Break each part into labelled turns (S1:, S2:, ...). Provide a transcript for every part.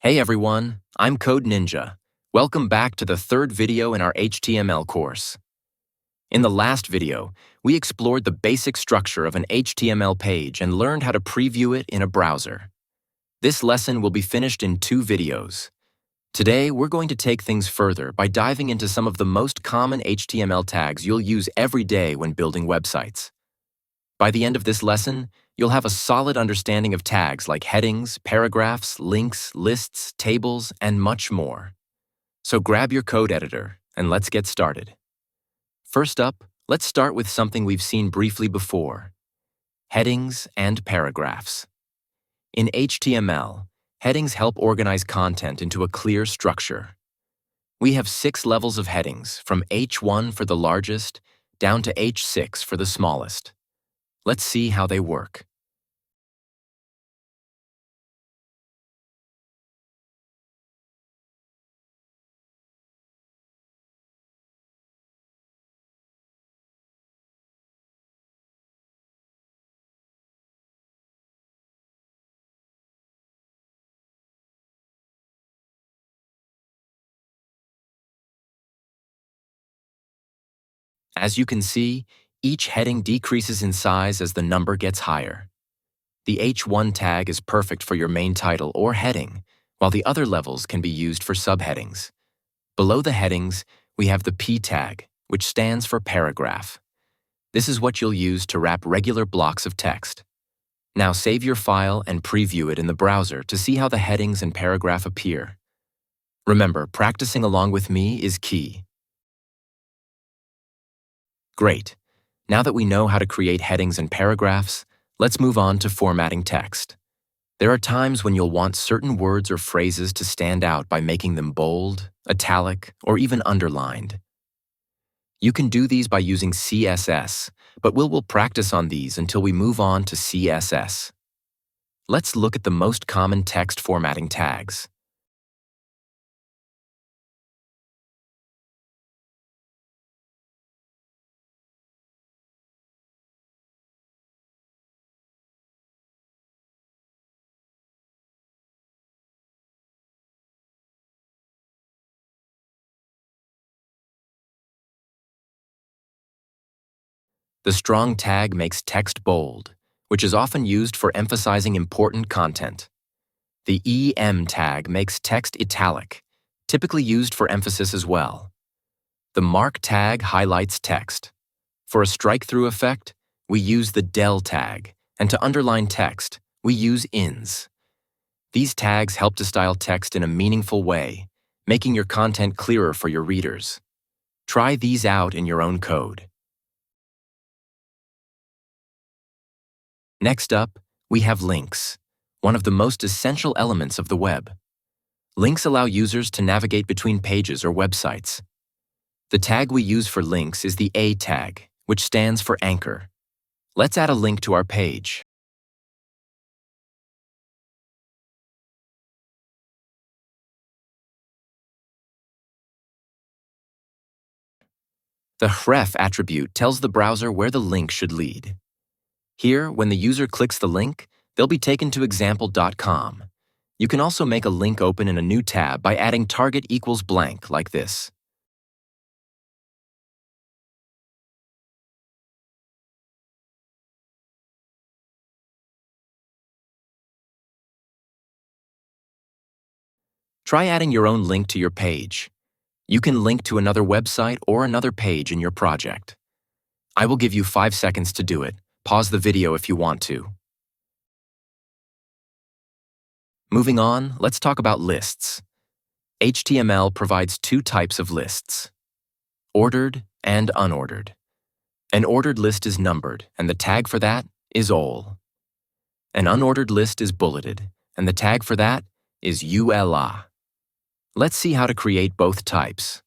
S1: Hey everyone, I'm Code Ninja. Welcome back to the third video in our HTML course. In the last video, we explored the basic structure of an HTML page and learned how to preview it in a browser. This lesson will be finished in 2 videos. Today, we're going to take things further by diving into some of the most common HTML tags you'll use every day when building websites. By the end of this lesson, you'll have a solid understanding of tags like headings, paragraphs, links, lists, tables, and much more. So grab your code editor and let's get started. First up, let's start with something we've seen briefly before: headings and paragraphs. In HTML, headings help organize content into a clear structure. We have 6 levels of headings, from H1 for the largest down to H6 for the smallest. Let's see how they work. As you can see, each heading decreases in size as the number gets higher. The H1 tag is perfect for your main title or heading, while the other levels can be used for subheadings. Below the headings, we have the P tag, which stands for paragraph. This is what you'll use to wrap regular blocks of text. Now save your file and preview it in the browser to see how the headings and paragraph appear. Remember, practicing along with me is key. Great. Now that we know how to create headings and paragraphs, let's move on to formatting text. There are times when you'll want certain words or phrases to stand out by making them bold, italic, or even underlined. You can do these by using CSS, but we'll practice on these until we move on to CSS. Let's look at the most common text formatting tags. The strong tag makes text bold, which is often used for emphasizing important content. The EM tag makes text italic, typically used for emphasis as well. The mark tag highlights text. For a strike-through effect, we use the del tag, and to underline text, we use ins. These tags help to style text in a meaningful way, making your content clearer for your readers. Try these out in your own code. Next up, we have links, one of the most essential elements of the web. Links allow users to navigate between pages or websites. The tag we use for links is the A tag, which stands for anchor. Let's add a link to our page. The href attribute tells the browser where the link should lead. Here, when the user clicks the link, they'll be taken to example.com. You can also make a link open in a new tab by adding target equals blank like this. Try adding your own link to your page. You can link to another website or another page in your project. I will give you 5 seconds to do it. Pause the video if you want to. Moving on, let's talk about lists. HTML provides 2 types of lists: ordered and unordered. An ordered list is numbered, and the tag for that is ol. An unordered list is bulleted, and the tag for that is ULA. Let's see how to create both types.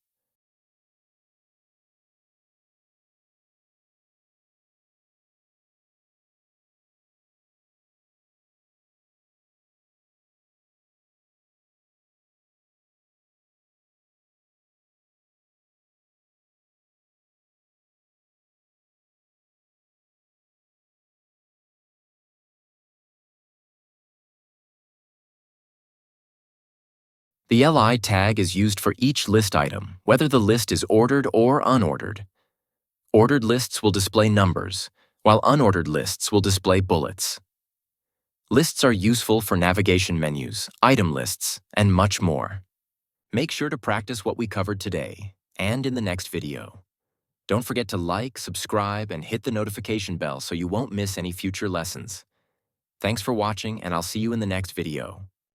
S1: The LI tag is used for each list item, whether the list is ordered or unordered. Ordered lists will display numbers, while unordered lists will display bullets. Lists are useful for navigation menus, item lists, and much more. Make sure to practice what we covered today and in the next video. Don't forget to like, subscribe, and hit the notification bell so you won't miss any future lessons. Thanks for watching, and I'll see you in the next video.